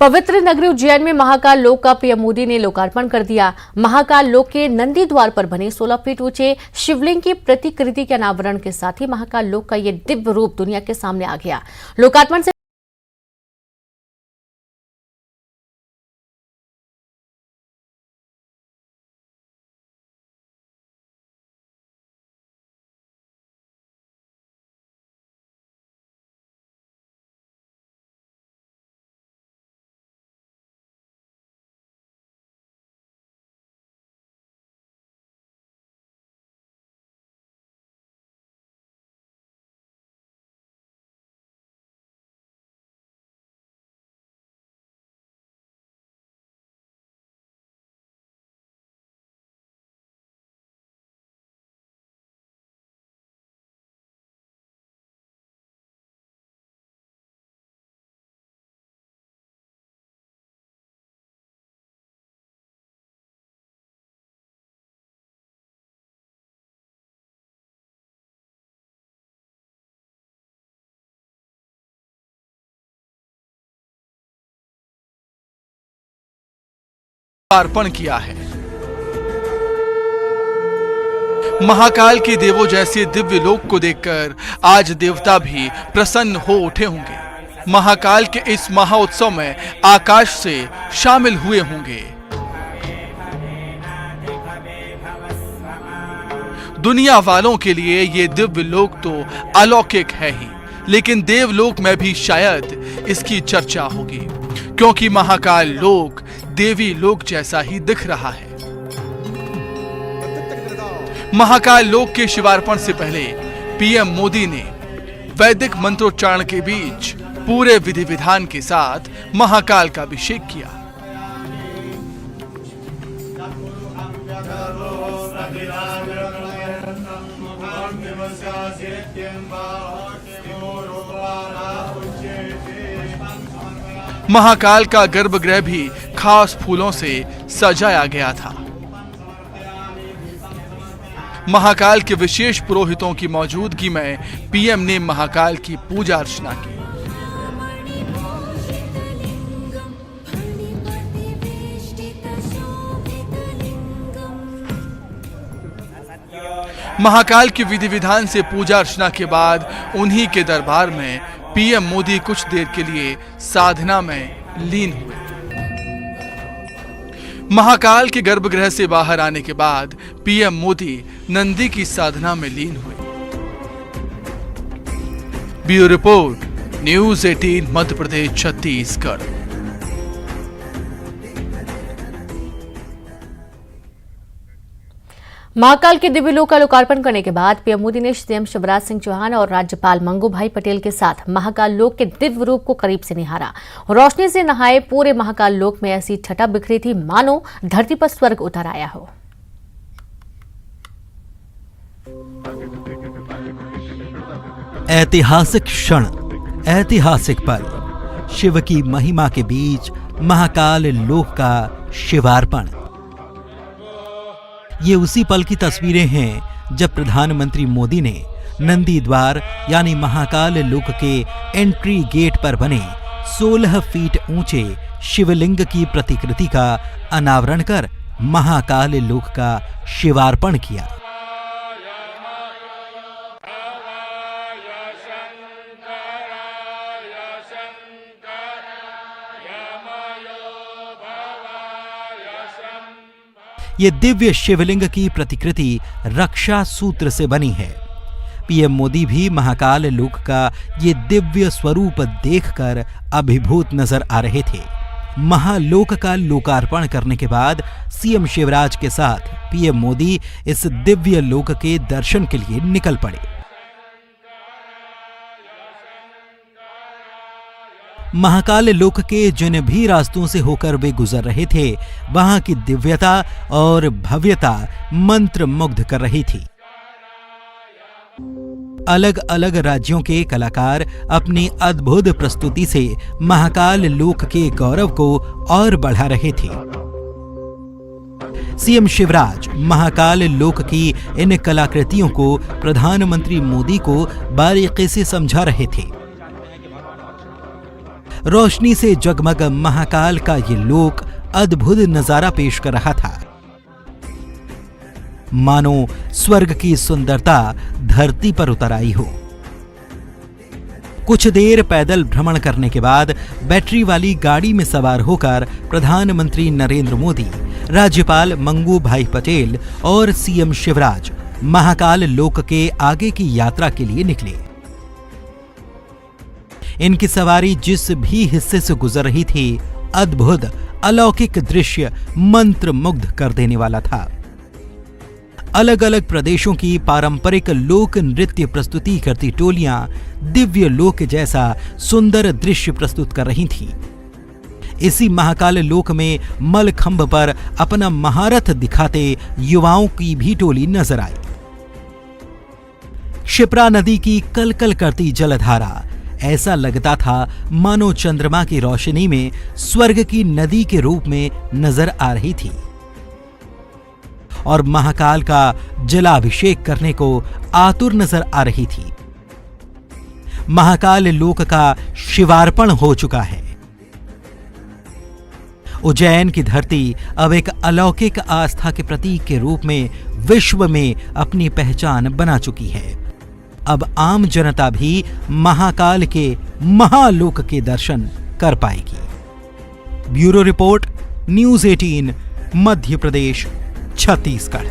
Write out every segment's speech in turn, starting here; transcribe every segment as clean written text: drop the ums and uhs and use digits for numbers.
पवित्र नगरी उज्जैन में महाकाल लोक का पीएम मोदी ने लोकार्पण कर दिया। महाकाल लोक के नंदी द्वार पर बने 16 फीट ऊंचे शिवलिंग की प्रतिकृति के अनावरण के साथ ही महाकाल लोक का ये दिव्य रूप दुनिया के सामने आ गया। लोकार्पण से अर्पण किया है। महाकाल के देवों जैसे दिव्य लोक को देखकर आज देवता भी प्रसन्न हो उठे होंगे। महाकाल के इस महाउत्सव में आकाश से शामिल हुए होंगे। दुनिया वालों के लिए ये दिव्य लोक तो अलौकिक है ही, लेकिन देवलोक में भी शायद इसकी चर्चा होगी, क्योंकि महाकाल लोक देवी लोक जैसा ही दिख रहा है। महाकाल लोक के शिवार्पण से पहले पीएम मोदी ने वैदिक मंत्रोच्चारण के बीच पूरे विधि विधान के साथ महाकाल का अभिषेक किया। महाकाल का गर्भगृह भी खास फूलों से सजाया गया था। महाकाल के विशेष पुरोहितों की मौजूदगी में पीएम ने महाकाल की पूजा अर्चना की। महाकाल की विधि विधान से पूजा अर्चना के बाद उन्हीं के दरबार में पीएम मोदी कुछ देर के लिए साधना में लीन हुए। महाकाल के गर्भगृह से बाहर आने के बाद पीएम मोदी नंदी की साधना में लीन हुए। Bureau report, news 18 Madhya Pradesh Chhattisgarh. Mahakal के दिव्य लोक का लोकार्पण करने के बाद पीएम मोदी ने सीएम शिवराज सिंह चौहान और राज्यपाल मंगूभाई पटेल के साथ महाकाल लोक के दिव्य रूप को करीब से निहारा। रोशनी से नहाए पूरे महाकाल लोक में ऐसी छटा बिखरी थी मानो धरती पर स्वर्ग उतर आया हो। ऐतिहासिक क्षण, ऐतिहासिक पल, शिव की महिमा के बीच महाकाल लोक का शिवार्पण। ये उसी पल की तस्वीरें हैं जब प्रधानमंत्री मोदी ने नंदी द्वार यानी महाकाल लोक के एंट्री गेट पर बने 16 फीट ऊंचे शिवलिंग की प्रतिकृति का अनावरण कर महाकाल लोक का शिवार्पण किया। ये दिव्य शिवलिंग की प्रतिकृति रक्षा सूत्र से बनी है। पीएम मोदी भी महाकाल लोक का ये दिव्य स्वरूप देखकर अभिभूत नजर आ रहे थे। महालोक का लोकार्पण करने के बाद सीएम शिवराज के साथ पीएम मोदी इस दिव्य लोक के दर्शन के लिए निकल पड़े। महाकाल लोक के जिन भी रास्तों से होकर वे गुजर रहे थे, वहां की दिव्यता और भव्यता मंत्र मुग्ध कर रही थी। अलग अलग राज्यों के कलाकार अपनी अद्भुत प्रस्तुति से महाकाल लोक के गौरव को और बढ़ा रहे थे। सीएम शिवराज महाकाल लोक की इन कलाकृतियों को प्रधानमंत्री मोदी को बारीकी से समझा रहे थे। रोशनी से जगमग महाकाल का ये लोक अद्भुत नजारा पेश कर रहा था। मानो स्वर्ग की सुंदरता धरती पर उतर आई हो। कुछ देर पैदल भ्रमण करने के बाद बैटरी वाली गाड़ी में सवार होकर प्रधानमंत्री नरेंद्र मोदी, राज्यपाल मंगू भाई पटेल और सीएम शिवराज महाकाल लोक के आगे की यात्रा के लिए निकले। इनकी सवारी जिस भी हिस्से से गुजर रही थी, अद्भुत अलौकिक दृश्य मंत्र मुग्ध कर देने वाला था। अलग अलग प्रदेशों की पारंपरिक लोक नृत्य प्रस्तुति करती टोलियां दिव्य लोक जैसा सुंदर दृश्य प्रस्तुत कर रही थीं। इसी महाकाल लोक में मलखंभ पर अपना महारथ दिखाते युवाओं की भी टोली नजर आई। क्षिप्रा नदी की कलकल करती जलधारा, ऐसा लगता था मानो चंद्रमा की रोशनी में स्वर्ग की नदी के रूप में नजर आ रही थी और महाकाल का जलाभिषेक करने को आतुर नजर आ रही थी। महाकाल लोक का शिवार्पण हो चुका है। उज्जैन की धरती अब एक अलौकिक आस्था के प्रतीक के रूप में विश्व में अपनी पहचान बना चुकी है। अब आम जनता भी महाकाल के महालोक के दर्शन कर पाएगी। Bureau report, news 18, Madhya Pradesh, Chhattisgarh.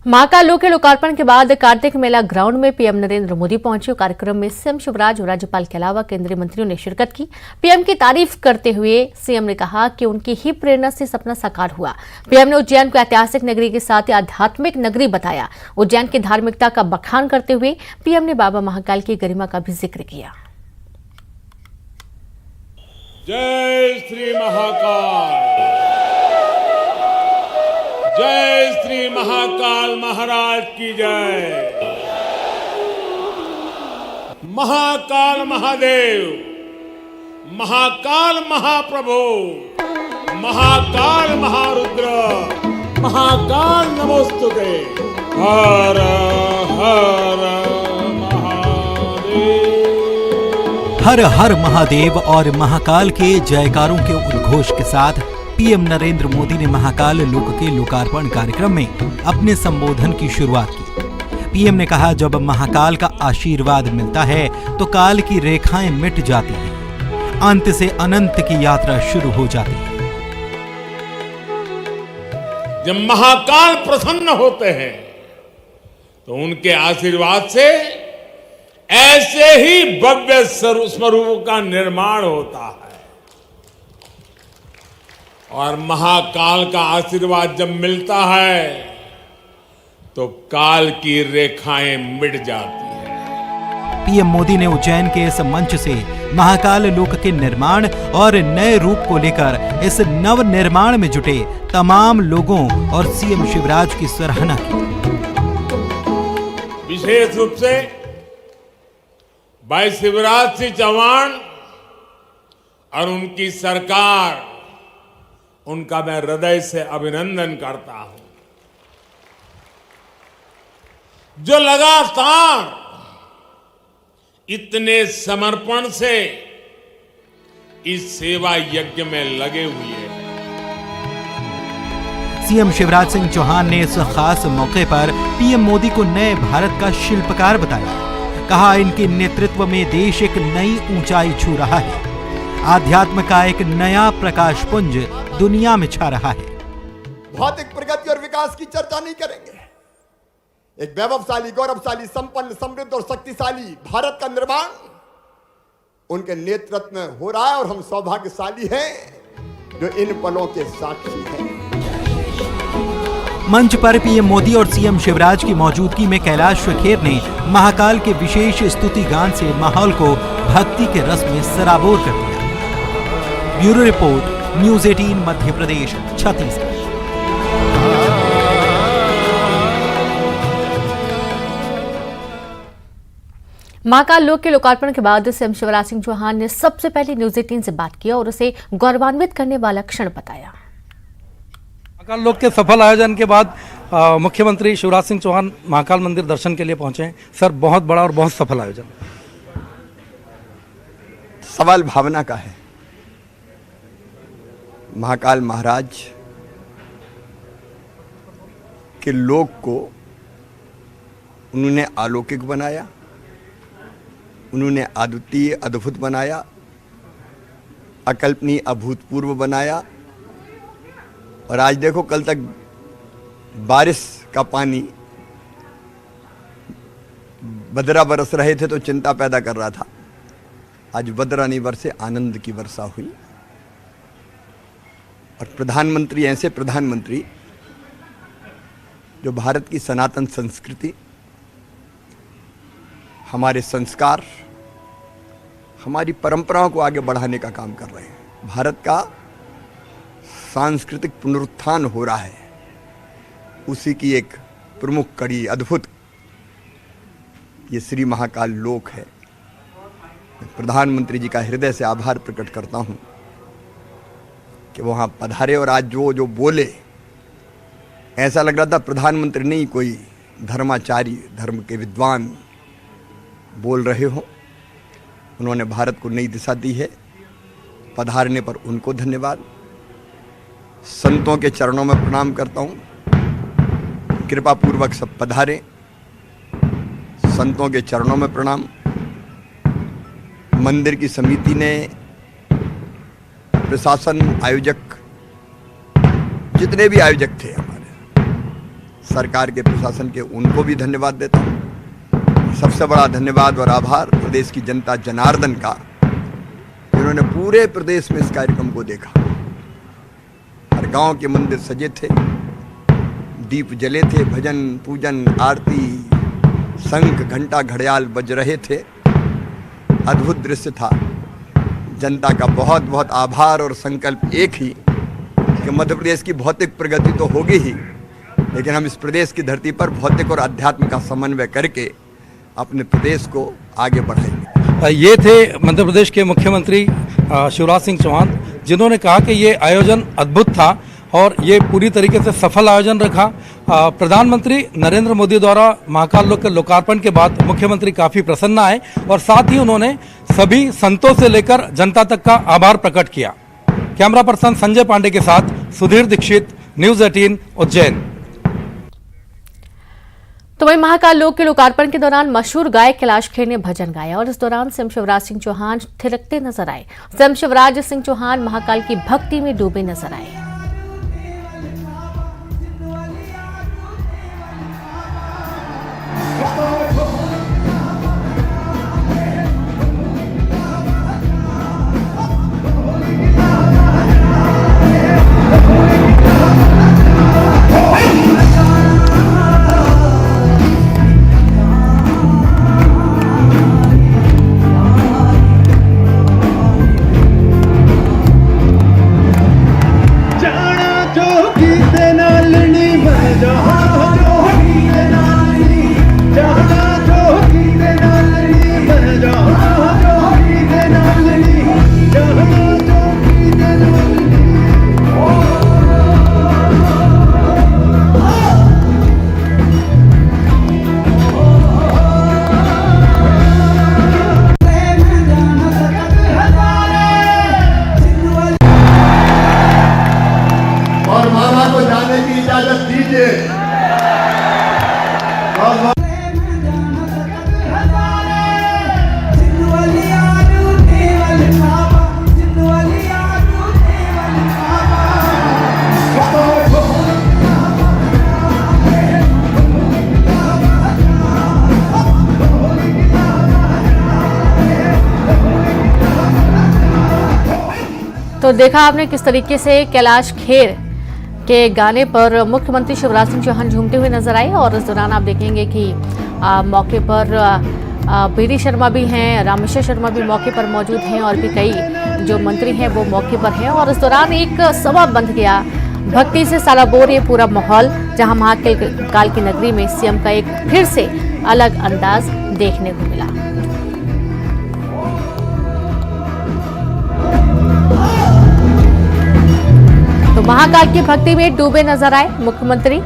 Mahakal लोक के लोकार्पण के बाद कार्तिक मेला ग्राउंड में पीएम नरेंद्र मोदी पहुंचे। कार्यक्रम में सीएम शिवराज और राज्यपाल के अलावा केंद्रीय मंत्रियों ने शिरकत की। पीएम की तारीफ करते हुए सीएम ने कहा कि उनकी ही प्रेरणा से सपना साकार हुआ। पीएम ने उज्जैन को ऐतिहासिक नगरी के साथ ही आध्यात्मिक नगरी बताया। उज्जैन की धार्मिकता का बखान करते हुए पीएम ने बाबा महाकाल की गरिमा का भी जिक्र किया। जय श्री महाकाल, जय श्री महाकाल महाराज की जय। महाकाल महादेव, महाकाल महाप्रभु, महाकाल महारुद्र, महाकाल नमोस्तुते। हर हर हर हर महादेव और महाकाल के जयकारों के उद्घोष के साथ पीएम नरेंद्र मोदी ने महाकाल लोक के लोकार्पण कार्यक्रम में अपने संबोधन की शुरुआत की। पीएम ने कहा, जब महाकाल का आशीर्वाद मिलता है तो काल की रेखाएं मिट जाती हैं, अंत से अनंत की यात्रा शुरू हो जाती है। जब महाकाल प्रसन्न होते हैं तो उनके आशीर्वाद से ऐसे ही भव्य स्वरूप का निर्माण होता है और महाकाल का आशीर्वाद जब मिलता है तो काल की रेखाएं मिट जाती हैं। पीएम मोदी ने उज्जैन के इस मंच से महाकाल लोक के निर्माण और नए रूप को लेकर इस नव निर्माण में जुटे तमाम लोगों और सीएम शिवराज की सराहना की। विशेष रूप से भाई शिवराज सिंह चौहान और उनकी सरकार, उनका मैं हृदय से अभिनंदन करता हूं, जो लगातार इतने समर्पण से इस सेवा यज्ञ में लगे हुए हैं। सीएम शिवराज सिंह चौहान ने इस खास मौके पर पीएम मोदी को नए भारत का शिल्पकार बताया। कहा, इनके नेतृत्व में देश एक नई ऊंचाई छू रहा है। आध्यात्म का एक नया प्रकाश पुंज दुनिया में छा रहा है। भौतिक प्रगति और विकास की चर्चा नहीं करेंगे। एक वैभवशाली, गौरवशाली, संपन्न, समृद्ध और शक्तिशाली भारत का निर्माण उनके नेतृत्व में हो रहा है और हम सौभाग्यशाली हैं जो इन पलों के साक्षी हैं। मंच पर पीएम मोदी और सीएम शिवराज की मौजूदगी में कैलाश खेर ने महाकाल के विशेष स्तुति गान से माहौल को भक्ति के रस में सराबोर कर दिया। Bureau report, news 18, Madhya Pradesh, Chhattisgarh. Mahakal लोक के लोकार्पण के बाद सीएम शिवराज सिंह चौहान ने सबसे पहले न्यूज़ 18 से बात की और उसे गौरवान्वित करने वाला क्षण बताया। महाकाल लोक के सफल आयोजन के बाद मुख्यमंत्री शिवराज सिंह चौहान महाकाल मंदिर दर्शन के लिए पहुंचे हैं। सर, बहुत बड़ा और बहुत सफल आयोजन। सवाल भावना का है। महाकाल महाराज के लोक को उन्होंने अलौकिक बनाया, उन्होंने अद्वितीय अद्भुत बनाया, अकल्पनीय अभूतपूर्व बनाया। और आज देखो, कल तक बारिश का पानी बदरा बरस रहे थे तो चिंता पैदा कर रहा था, आज बदरा नहीं बरसे, आनंद की वर्षा हुई। और प्रधानमंत्री, ऐसे प्रधानमंत्री जो भारत की सनातन संस्कृति, हमारे संस्कार, हमारी परंपराओं को आगे बढ़ाने का काम कर रहे हैं। भारत का सांस्कृतिक पुनरुत्थान हो रहा है, उसी की एक प्रमुख कड़ी, अद्भुत, ये श्री महाकाल लोक है। मैं प्रधानमंत्री जी का हृदय से आभार प्रकट करता हूं कि वहां पधारे और आज जो बोले, ऐसा लग रहा था प्रधानमंत्री नहीं, कोई धर्माचारी, धर्म के विद्वान बोल रहे हो। उन्होंने भारत को नई दिशा दी है। पधारने पर उनको धन्यवाद। संतों के चरणों में प्रणाम करता हूं, कृपा पूर्वक सब पधारें। संतों के चरणों में प्रणाम। मंदिर की समिति ने, प्रशासन, आयोजक, जितने भी आयोजक थे हमारे, सरकार के, प्रशासन के, उनको भी धन्यवाद देता हूं। सबसे बड़ा धन्यवाद और आभार प्रदेश की जनता जनार्दन का, जिन्होंने पूरे प्रदेश में इस कार्यक्रम को देखा। हर गांव के मंदिर सजे थे, दीप जले थे, भजन, पूजन, आरती, शंख, घंटा, घड़ियाल बज रहे थे। अद्भुत दृश्य था। जनता का बहुत बहुत आभार और संकल्प एक ही कि मध्य प्रदेश की भौतिक प्रगति तो होगी ही, लेकिन हम इस प्रदेश की धरती पर भौतिक और आध्यात्मिक का समन्वय करके अपने प्रदेश को आगे बढ़ाएंगे। ये थे मध्य प्रदेश के मुख्यमंत्री शिवराज सिंह चौहान, जिन्होंने कहा कि ये आयोजन अद्भुत था और ये पूरी तरीके से सफल आयोजन रखा। प्रधानमंत्री नरेंद्र मोदी द्वारा महाकाल लोक के लोकार्पण के बाद मुख्यमंत्री काफ़ी प्रसन्न आए और साथ ही उन्होंने सभी संतों से लेकर जनता तक का आभार प्रकट किया। कैमरा पर्सन संजय पांडे के साथ सुधीर दीक्षित, न्यूज़ 18 उज्जैन। तो वहीं महाकाल लोक के लोकार्पण के दौरान मशहूर गायक कैलाश खेर ने भजन गाया और इस दौरान सीएम शिवराज सिंह चौहान थिरकते नजर आए। सीएम शिवराज सिंह चौहान महाकाल की भक्ति में डूबे नजर आए। तो देखा आपने किस तरीके से कैलाश खेर के गाने पर मुख्यमंत्री शिवराज सिंह चौहान झूमते हुए नजर आए और इस दौरान आप देखेंगे कि मौके पर बीडी शर्मा भी हैं, रामेश्वर शर्मा भी मौके पर मौजूद हैं और भी कई जो मंत्री हैं वो मौके पर हैं। और इस दौरान एक सभा बंध गया, भक्ति से सराबोर ये पूरा माहौल, जहां महाकाल की नगरी में सीएम का एक फिर से अलग अंदाज देखने को मिला। तो महाकाल की भक्ति में डूबे नजर आए मुख्यमंत्री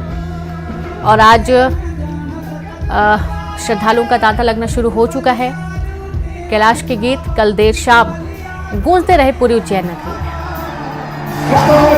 और आज श्रद्धालुओं का तांता लगना शुरू हो चुका है। कैलाश के गीत कल देर शाम गूंजते रहे पूरी उज्जैन नगरी में।